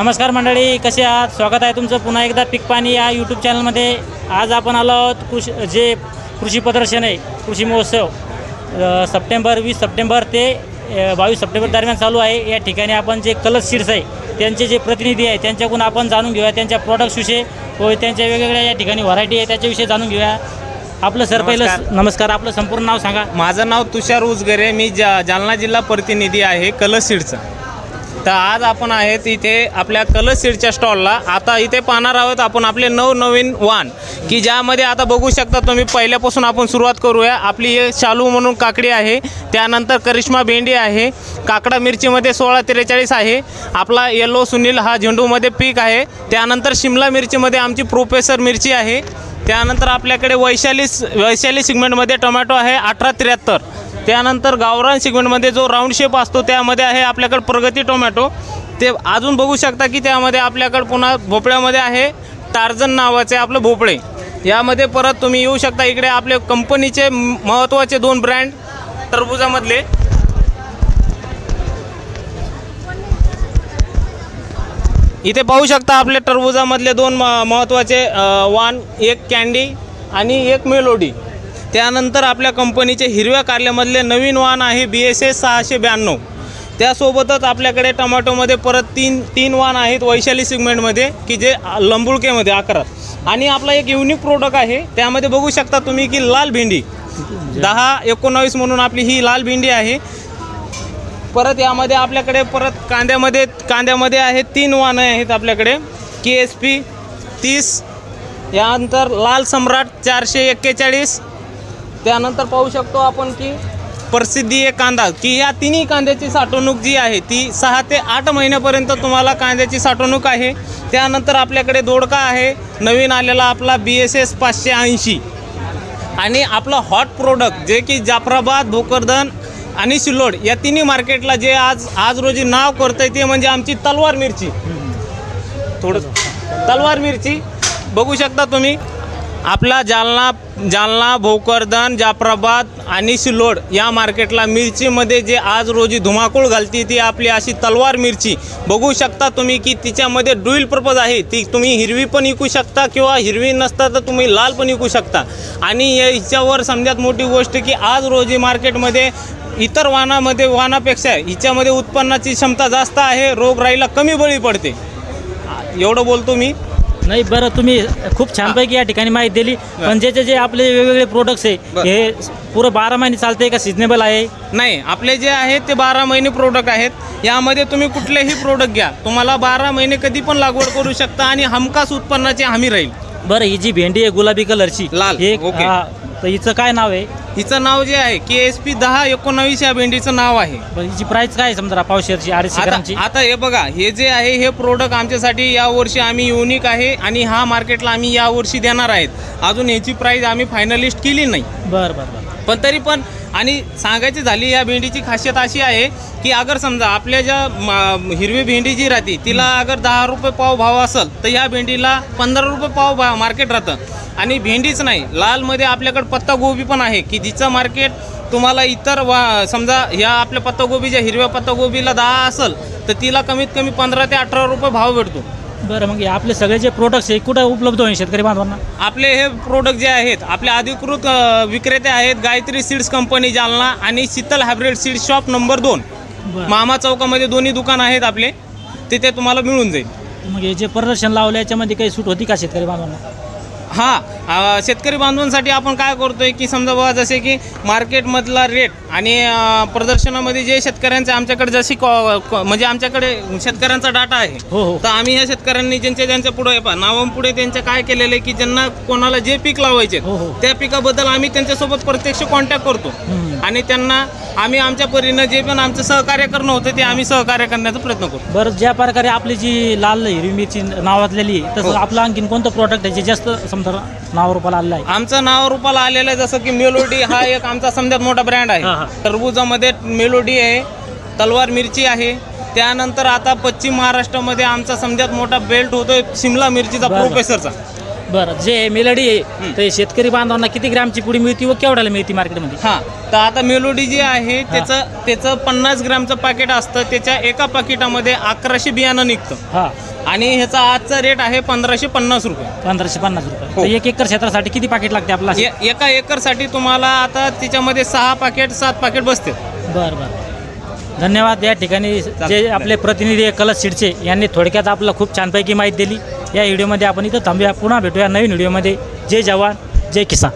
नमस्कार मंडळी, कसे आहात? स्वागत आहे तुमचं पुन्हा एकदा पीक पाणी या यूट्यूब चॅनलमध्ये। आज आपण आलो आहोत कृषी प्रदर्शन आहे, कृषी महोत्सव 20 सप्टेंबर ते 22 सप्टेंबर दरम्यान चालू आहे। या ठिकाणी आपण जे कलर्स सीड्स आहे त्यांचे जे प्रतिनिधी आहे त्यांच्याकडून आपण जाणून घेऊया त्यांच्या प्रॉडक्ट्सविषयी व त्यांच्या वेगवेगळ्या या ठिकाणी व्हरायटी आहे त्याच्याविषयी जाणून घेऊया। आपलं सर पहिलं नमस्कार, आपलं संपूर्ण नाव सांगा। माझं नाव तुषार उजगरे, मी जालना जिल्हा प्रतिनिधी आहे कलर्स सीड्सचा। तर आज आपण आहेत इथे आपल्या कलर्स सीडच्या स्टॉलला। आता इथे पाहणार आहोत आपण आपले नवनवीन वाण की ज्यामध्ये आता बघू शकता तुम्ही। पहिल्यापासून आपण सुरुवात करूया। आपली हे शालू म्हणून काकडी आहे, त्यानंतर करिश्मा भेंडी आहे, काकडा मिरचीमध्ये 1643 आहे, आपला येलो सुनील हा झेंडूमध्ये पीक आहे, त्यानंतर शिमला मिरचीमध्ये आमची प्रोफेसर मिरची आहे, त्यानंतर आपल्याकडे वैशाली सिगमेंटमध्ये टोमॅटो आहे 1873, त्यानंतर गावरान सिगमेंटमध्ये जो राऊंड शेप असतो त्यामध्ये आहे आपल्याकडे प्रगती टोमॅटो। ते अजून बघू शकता की त्यामध्ये आपल्याकडे पुन्हा भोपळ्यामध्ये आहे टार्झन नावाचे आपलं भोपळे। यामध्ये परत तुम्ही येऊ शकता इकडे आपले कंपनीचे महत्त्वाचे 2 ब्रँड टरबुजामधले। इथे पाहू शकता आपले टरबुजामधले 2 महत्त्वाचे वाण, एक कँडी आणि एक मेलोडी। त्यानंतर आपल्या कंपनीचे हिरव्या कारल्यामधले नवीन वाण आहे BSS 692। त्यासोबतच आपल्याकडे टोमॅटोमध्ये परत तीन वाण आहेत वैशाली सिगमेंटमध्ये की जे लंबुळकेमध्ये 11। आणि आपला एक युनिक प्रोडक्ट आहे त्यामध्ये बघू शकता तुम्ही की लाल भेंडी 1019 म्हणून आपली ही लाल भेंडी आहे। परत यामध्ये आपल्याकडे परत कांद्यामध्ये आहे 3 वाण आहेत आपल्याकडे KSP 30, यानंतर लाल सम्राट 441, त्यानंतर पाहू शकतो आपण की प्रसिद्धी कांदा की या तिन्ही कांद्याची साठवणूक जी आहे ती 6 ते 8 महिन्यापर्यंत तुम्हाला कांद्याची साठवणूक आहे। त्यानंतर आपल्याकडे दोडका आहे नवीन आलेला आपला BSS 580। आणि आपला हॉट प्रोडक्ट जे की जाफराबाद, भोकरदन आणि सिल्लोड या तिन्ही मार्केटला जे आज रोजी नाव करतंय ते म्हणजे आमची तलवार मिरची। तलवार मिरची बघू शकता तुम्ही। आपला जालना, भोकरदन, जाफराबाद आणि सिल्लोड या मार्केटला मिरचीमध्ये जे आज रोजी धुमाकूळ घालती ती आपली अशी तलवार मिरची बघू शकता तुम्ही की तिच्यामध्ये ड्युअल पर्पज आहे। ती तुम्ही हिरवी पण विकू शकता किंवा हिरवी नसता तर तुम्ही लाल पण विकू शकता। आणि याच्यावर समजात मोठी गोष्ट की आज रोजी मार्केटमध्ये इतर वाणापेक्षा हिच्यामध्ये उत्पन्नाची क्षमता जास्त आहे, रोगराईला कमी बळी पडते। एवढं बोलतो मी। नाही बरं, तुम्ही खूप छानपैकी या ठिकाणी माहिती दिली। पण जे आपले वेगवेगळे प्रोडक्ट्स आहे हे पुरं 12 महिने चालते का सिजनेबल आहे? नाही, आपले जे आहेत ते 12 महिने प्रोडक्ट आहेत। यामध्ये तुम्ही कुठलेही प्रोडक्ट घ्या, तुम्हाला 12 महिने कधी पण लागवड करू शकता आणि हमखास उत्पन्नाची हमी राहील। बरं, ही जी भेंडी आहे गुलाबी कलरची लाल, ओके, तर हिचं काय नाव आहे? हिचं नाव जे आहे KSP 1019 या भेंडीचं नाव आहे। बरं, हिची प्राइस काय समजा पावशेरची 250 ग्रामची? आता हे बघा, हे जे आहे हे प्रोडक्ट आमच्यासाठी यावर्षी आम्ही युनिक आहे आणि हा मार्केटला आम्ही यावर्षी देणार आहेत। अजून याची प्राइस आम्ही फायनलिस्ट केली नाही। बरं, पण तरी पण आणि सांगायची झाली या भेंडीची खासियत अशी आहे की अगर समजा आपल्या ज्या हिरवी भेंडी जी राहते तिला अगर 10 रुपये पाव भाव असेल तर या भेंडीला 15 रुपये पाव भाव मार्केट राहतं। आणि भेंडीच नाही, लालमध्ये आपल्याकडे पत्तागोबी पण आहे की जिचं मार्केट तुम्हाला इतर समजा ह्या आपल्या पत्तागोबीच्या हिरव्या पत्तागोबीला 10 असेल तर तिला कमीत कमी 15 ते 18 रुपये भाव भेटतो। बरं, मग आपले सगळे जे प्रोडक्ट्स आहे कुठं उपलब्ध होईल शेतकरी बांधवांना? आपले हे प्रोडक्ट जे आहेत आपले अधिकृत विक्रेते आहेत गायत्री सीड्स कंपनी जालना आणि Sheetal hybrid seed shop number 2 मामा चौकामध्ये दोन्ही दुकान आहेत आपले, तिथे तुम्हाला मिळून जाईल। मग हे जे प्रदर्शन लावलं याच्यामध्ये काही सूट होती का शेतकरी बांधवांना? हां, शेतकरी बांधवांसाठी आपण काय करतोय की समजा बघा जसे की मार्केटमधला रेट आणि प्रदर्शनामध्ये जे शेतकऱ्यांचे आमच्याकडे जशी म्हणजे आमच्याकडे शेतकऱ्यांचा डाटा आहे तर आम्ही ह्या शेतकऱ्यांनी ज्यांच्या पुढे नावांपुढे त्यांच्या काय केलेलं आहे की ज्यांना कोणाला जे पीक लावायचे त्या पिकाबद्दल आम्ही त्यांच्यासोबत प्रत्यक्ष कॉन्टॅक्ट करतो आणि त्यांना आम्ही आमच्या परीनं जे पण आमचं सहकार्य करणं होतं ते आम्ही सहकार्य करण्याचा प्रयत्न करतो। बरं, ज्या प्रकारे आपली जी लाल हिरवी मिरची नावाजलेली तसं आपलं आणखीन कोणतं प्रोडक्ट आहे जे जास्त समजा नावारूपाला आलेलं आहे? आमचं नावारूपाला आलेलं आहे जसं की मेलोडी हा एक आमचा समजात मोठा ब्रँड आहे। टरबुजामध्ये मेलोडी आहे, तलवार मिरची आहे, त्यानंतर आता पश्चिम महाराष्ट्रामध्ये आमचा समजात मोठा बेल्ट होतोय शिमला मिरचीचा प्रोफेसरचा। बरं, जे मेलडी आहे ते शेतकरी बांधवांना किती ग्रॅमची पुडी मिळते व केवढ्याला मिळते मार्केटमध्ये? हां, तर आता मेलोडी जी आहे त्याचं 50 ग्रॅमचं पाकिट असतं. त्याच्या एका पाकिटामध्ये 1100 बियाणं निघतं हां, आणि ह्याचा आजचा रेट आहे 1550 रुपये. 1550 रुपये. हो. तर 1 एकर क्षेत्रासाठी किती पाकिट लागते आपला? एका एकरसाठी तुम्हाला आता त्याच्यामध्ये 6 पाकिट 7 पाकिट बसते. बरं बरं, धन्यवाद. या ठिकाणी जे आपले प्रतिनिधी आहे कलश सीडचे यांनी थोडक्यात आपल्याला खूप छानपैकी माहिती दिली. या व्हिडिओमध्ये आपण इथं थांबूया, पुन्हा भेटूया नवीन व्हिडिओमध्ये. जय जवान जय किसान.